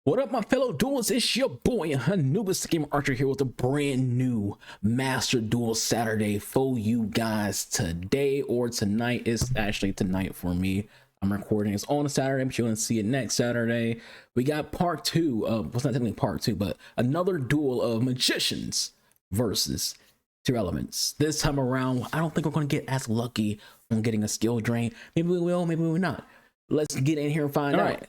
What up, my fellow duelists? It's your boy Anubis Gamer Archer here with a brand new Master Duel Saturday for you guys today or tonight. It's actually tonight for me. I'm recording this on a Saturday, but you're gonna see it next Saturday. We got part two of, well, it's not technically part two, but another duel of magicians versus Tearlaments. This time around, I don't think we're gonna get as lucky on getting a skill drain. Maybe we will, maybe we will not. Let's get in here and find out.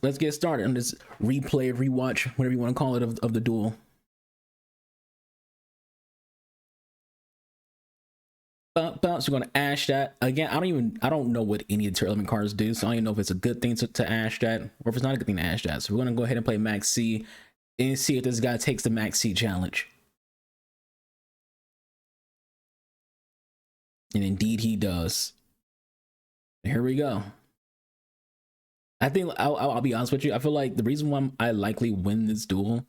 Let's get started on this replay, rewatch, whatever you want to call it, of the duel. Bounce, you're gonna ash that again. I don't know what any of the Tearlament cards do, so I don't even know if it's a good thing to ash that or if it's not a good thing to ash that. So we're gonna go ahead and play Max C and see if this guy takes the Max C challenge. And indeed he does. Here we go. I think I'll be honest with you. I feel like the reason why I likely win this duel,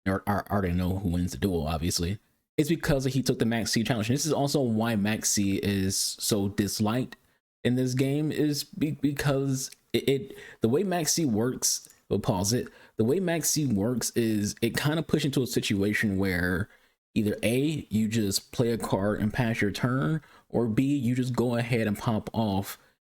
or I already know who wins the duel, obviously, is because he took the Max C challenge. And this is also why Max C is so disliked in this game, is because the way Max C works. We'll pause it. The way Max C works is it kind of pushes into a situation where either A, you just play a card and pass your turn, or B, you just go ahead and pop off.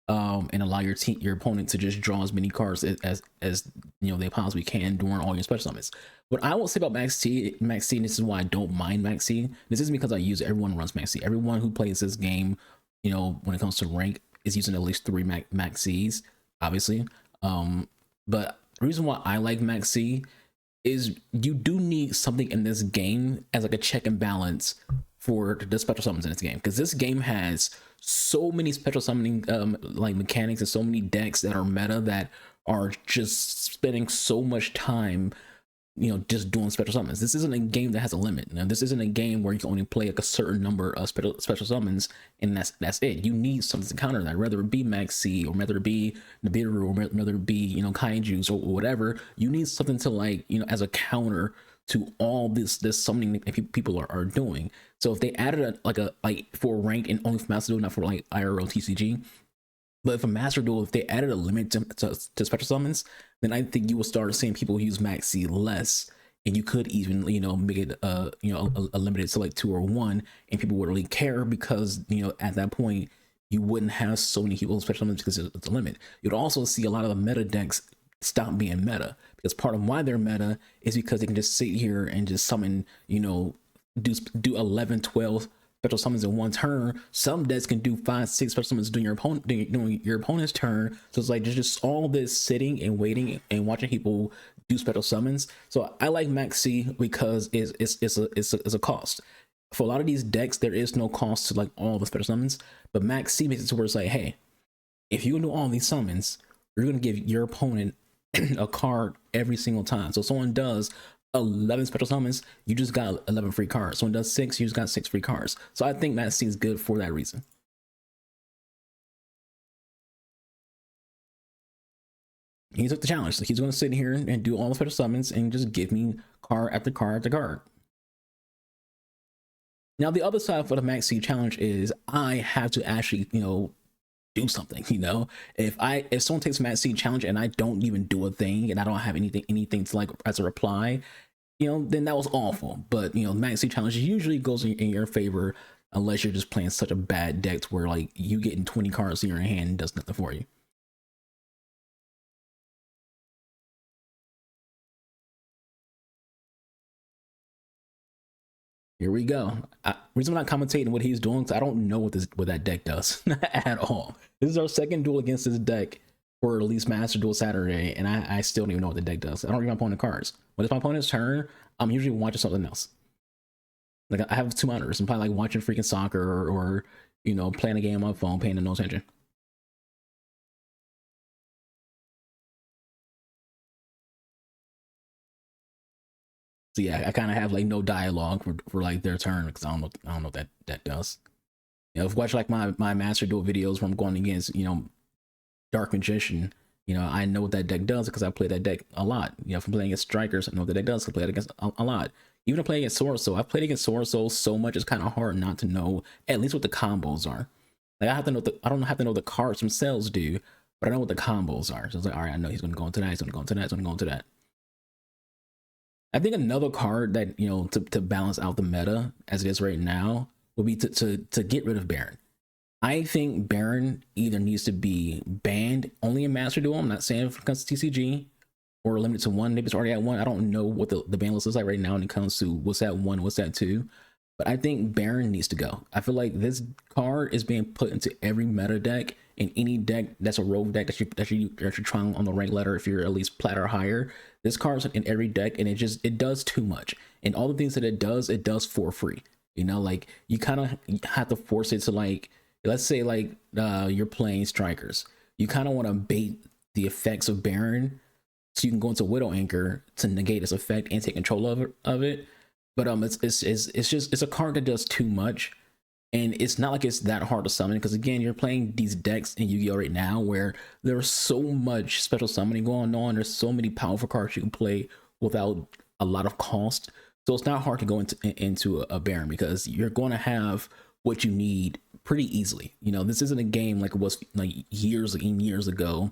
And allow your opponent to just draw as many cards as you know they possibly can during all your special summons. What I will say about Max C, and this is why I don't mind Max C. This isn't because I use it. Everyone runs Max C. Everyone who plays this game, you know, when it comes to rank, is using at least 3 Max Cs, obviously. But the reason why I like Max C is you do need something in this game as like a check and balance for the special summons in this game, because this game has so many special summoning like mechanics and so many decks that are meta that are just spending so much time, you know, just doing special summons. This isn't a game that has a limit. Now, this isn't a game where you can only play like a certain number of special summons and that's it. You need something to counter that, whether it be Max C or whether it be Nibiru or whether it be, you know, Kaijus or whatever. You need something to, like, you know, as a counter to all this summoning that people are doing. So if they added like for rank and only for Master Duel, not for like IRL TCG, but for Master Duel, if they added a limit to special summons, then I think you will start seeing people use Max C less, and you could even, you know, make it you know, a limited to like 2 or 1, and people wouldn't really care, because, you know, at that point you wouldn't have so many people special summons because it's a limit. You'd also see a lot of the meta decks stop being meta, because part of why they're meta is because they can just sit here and just summon, you know, do 11 12 special summons in one turn. Some decks can do 5 6 special summons during your opponent's turn. So it's like there's just all this sitting and waiting and watching people do special summons. So I like Max C because it's a cost. For a lot of these decks, there is no cost to like all the special summons, but Max C makes it to where it's like, hey, if you do all these summons, you're gonna give your opponent a card every single time. So if someone does 11 special summons, you just got 11 free cards. Someone does 6, you just got 6 free cards. So I think Max C is good for that reason. He took the challenge. So he's going to sit here and do all the special summons and just give me card after card after card. Now the other side for the Max C challenge is I have to actually, you know, do something. You know, if someone takes a Max C challenge and I don't even do a thing and I don't have anything to like as a reply, you know, then that was awful. But, you know, Max C challenge usually goes in your favor unless you're just playing such a bad deck where like you getting 20 cards in your hand and does nothing for you. Here we go. Reason I'm not commentating what he's doing, because I don't know what that deck does at all. This is our second duel against this deck for at least Master Duel Saturday, and I still don't even know what the deck does. I don't read my opponent's cards. When it's my opponent's turn, I'm usually watching something else. Like I have 2 monitors. I'm probably like watching freaking soccer or you know, playing a game on my phone, paying no attention. So yeah, I kind of have like no dialogue for like their turn, because I don't know what that does. You know, if you watch like my Master Duel videos where I'm going against, you know, Dark Magician, you know, I know what that deck does because I play that deck a lot. You know, if I'm playing against Strikers, I know what that deck does. I play it against a lot. Even if playing against Sword Soul, I've played against Sword Soul so much, it's kind of hard not to know at least what the combos are. Like I don't have to know the cards themselves do, but I know what the combos are. So it's like, all right, I know he's gonna go into that, he's gonna go into that, he's gonna go into that. I think another card that, you know, to balance out the meta as it is right now would be to get rid of Baron. I think Baron either needs to be banned only in Master Duel. I'm not saying for TCG, or limited to one. Maybe it's already at one. I don't know what the ban list is like right now when it comes to what's at one, what's at two. But I think Baron needs to go. I feel like this card is being put into every meta deck, in any deck that's a rogue deck that you're trying on the rank ladder. If you're at least plat or higher, this card's in every deck, and it does too much. And all the things that it does for free. You know, like you kind of have to force it to, like, let's say like you're playing strikers. You kind of want to bait the effects of Baron so you can go into Widow Anchor to negate its effect and take control of it. But it's a card that does too much, and it's not like it's that hard to summon, because again, you're playing these decks in Yu-Gi-Oh right now where there's so much special summoning going on. There's so many powerful cards you can play without a lot of cost. So it's not hard to go into a Baron, because you're going to have what you need pretty easily. You know, this isn't a game like it was like years and years ago.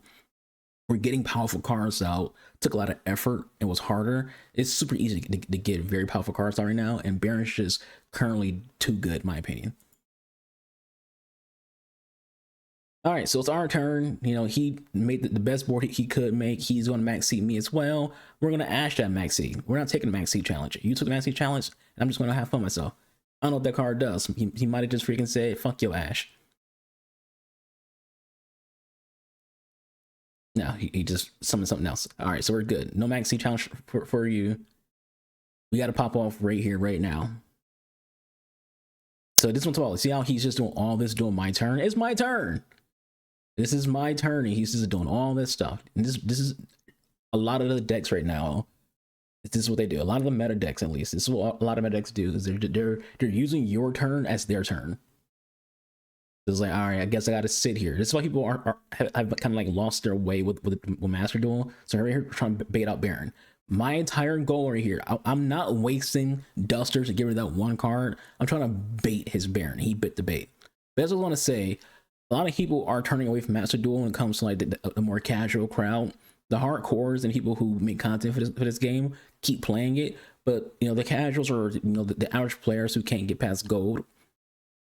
We're getting powerful cards out, took a lot of effort, and was harder. It's super easy to get very powerful cards out right now, and Baron's just currently too good, in my opinion. All right, so it's our turn. You know, he made the best board he could make. He's going to max seed me as well. We're going to Ash that max seed. We're not taking the max seed challenge. You took the max seed challenge, and I'm just going to have fun myself. I don't know what that card does. He might have just freaking said, fuck your Ash. No, he just summoned something else. All right, so we're good. No maxi challenge for you. We got to pop off right here, right now. So this one's all. See how he's just doing all this during my turn? It's my turn. This is my turn, and he's just doing all this stuff. And this is a lot of the decks right now. This is what they do. A lot of the meta decks, at least. This is what a lot of meta decks do. Is they're using your turn as their turn. It's like, all right, I guess I got to sit here. This is why people have kind of like lost their way with Master Duel. So right here, trying to bait out Baron. My entire goal right here, I'm not wasting Duster to get rid of that one card. I'm trying to bait his Baron. He bit the bait. But as I want to say, a lot of people are turning away from Master Duel when it comes to like the more casual crowd. The hardcores and people who make content for this game keep playing it. But, you know, the casuals, or, you know, the average players who can't get past gold,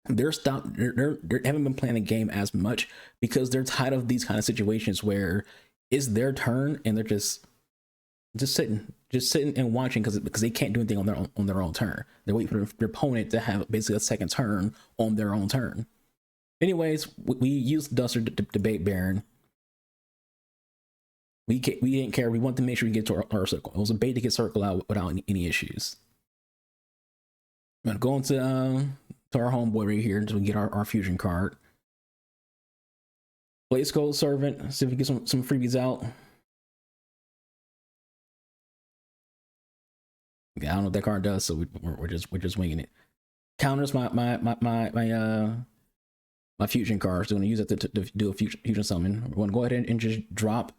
they haven't been playing the game as much, because they're tired of these kind of situations where it's their turn and they're just sitting and watching, because they can't do anything on their own turn. They're waiting for their opponent to have basically a second turn on their own turn. Anyways, we used Duster to debate Baron. We didn't care. We wanted to make sure we get to our circle. It was a bait to get circle out without any issues. I'm gonna go into to our homeboy right here until we get our fusion card. Play Skull Servant. See if we get some freebies out. Okay, I don't know what that card does, so we're just winging it. Counters my fusion card. So I'm gonna use it to do a fusion summon. We're gonna go ahead and just drop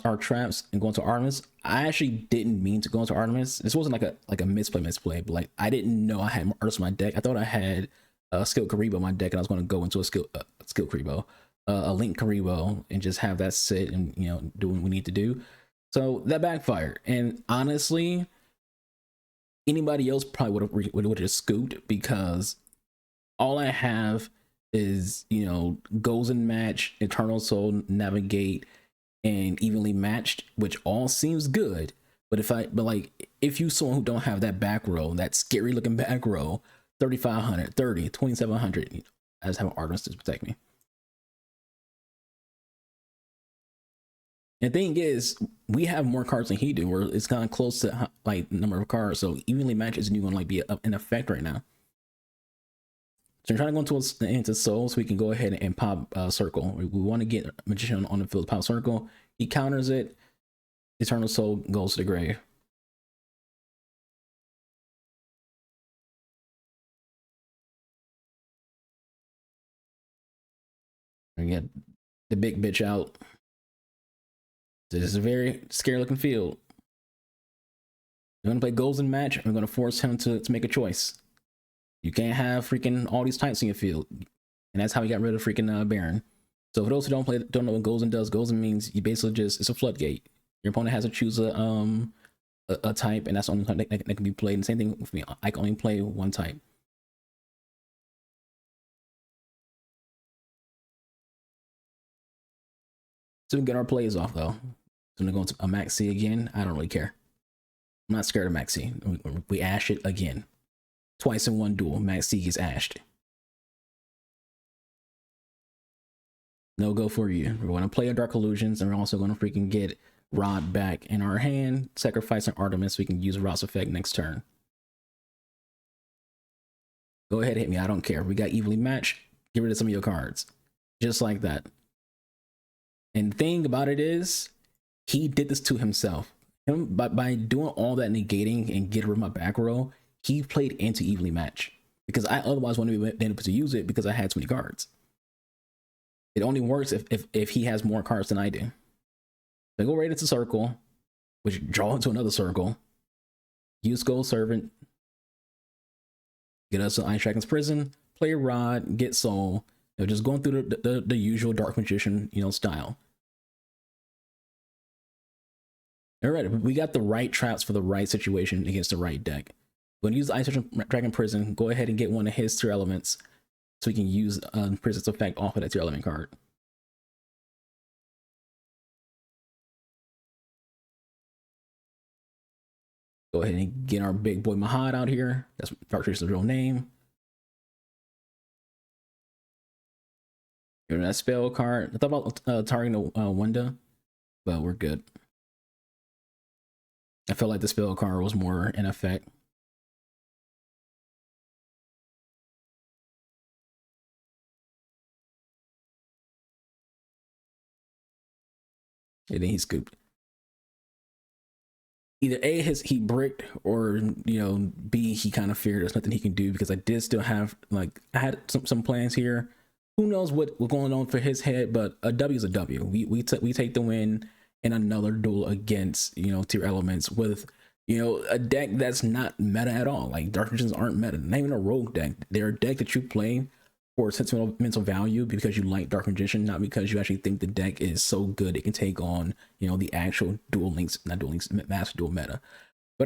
our traps and go into Artemis. I actually didn't mean to go into Artemis. This wasn't like a misplay, but like I didn't know I had Artemis in my deck. I thought I had a skill Karibo in my deck, and I was going to go into a skill Karibo, a Link Karibo, and just have that sit and, you know, do what we need to do. So that backfired, and honestly, anybody else probably would have just scooped, because all I have is, you know, goes and match, Eternal Soul, Navigate, and Evenly Matched, which all seems good. But if you someone who don't have that back row, that scary looking back row, 3,500, 30, 2,700, I just have an Artemis to protect me. And the thing is, we have more cards than he do, or it's kind of close to like number of cards. So Evenly Matched isn't even like be in effect right now. So we're trying to go into Soul, so we can go ahead and pop Circle. We want to get Magician on the field, pop Circle. He counters it. Eternal Soul goes to the grave. We get the big bitch out. This is a very scary looking field. We're going to play goals and match. We're going to force him to make a choice. You can't have freaking all these types in your field. And that's how he got rid of freaking Baron. So for those who don't know what Golden does, Golden means you basically just, it's a floodgate. Your opponent has to choose a type, and that's the only type that can be played. And same thing with me, I can only play one type. So we get our plays off though. So I'm gonna go into a Maxi again. I don't really care. I'm not scared of Maxi. We ash it again. Twice in one duel, Maxi is ashed. No go for you. We're gonna play a Dark Illusions, and we're also gonna freaking get Rod back in our hand, sacrificing Artemis so we can use Rod's effect next turn. Go ahead, hit me. I don't care. We got evenly matched. Get rid of some of your cards. Just like that. And the thing about it is, he did this to himself. By doing all that negating and getting rid of my back row, he played into evenly match. Because I otherwise wouldn't have been able to use it because I had too many cards. It only works if he has more cards than I do. I go right into circle, which draw into another circle. Use Gold Servant. Get us to Ice Dragon's Prison. Play Rod. Get Soul. Just going through the usual Dark Magician, style. All right, we got the right traps for the right situation against the right deck. We're gonna use the Ice Dragon Prison. Go ahead and get one of his Tearlaments, so we can use Prison's effect off of that Tearlament card. Go ahead and get our big boy Mahad out here. That's Darktrace's real name. Give that spell card. I thought about targeting Wanda, but we're good. I felt like the spell card was more in effect. And then he scooped. Either A, he bricked, or B, he kind of feared there's nothing he can do, because I did still have, like, I had some plans here. Who knows what's going on for his head, but a W is a W. We take the win in another duel against Tearlaments with a deck that's not meta at all. Like, Dark Magicians aren't meta. Not even a rogue deck. They're a deck that you play for sentimental value because you like Dark Magician, not because you actually think the deck is so good it can take on the actual Master Duel meta. But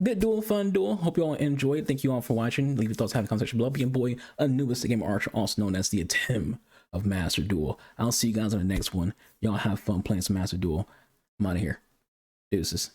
good duel, fun duel. Hope you all enjoyed. Thank you all for watching. Leave your thoughts in the comment section below. Being boy, Anubis the Gamer Archer, also known as the Atem of Master Duel. I'll see you guys on the next one. Y'all have fun playing some Master Duel. I'm out of here. Deuces.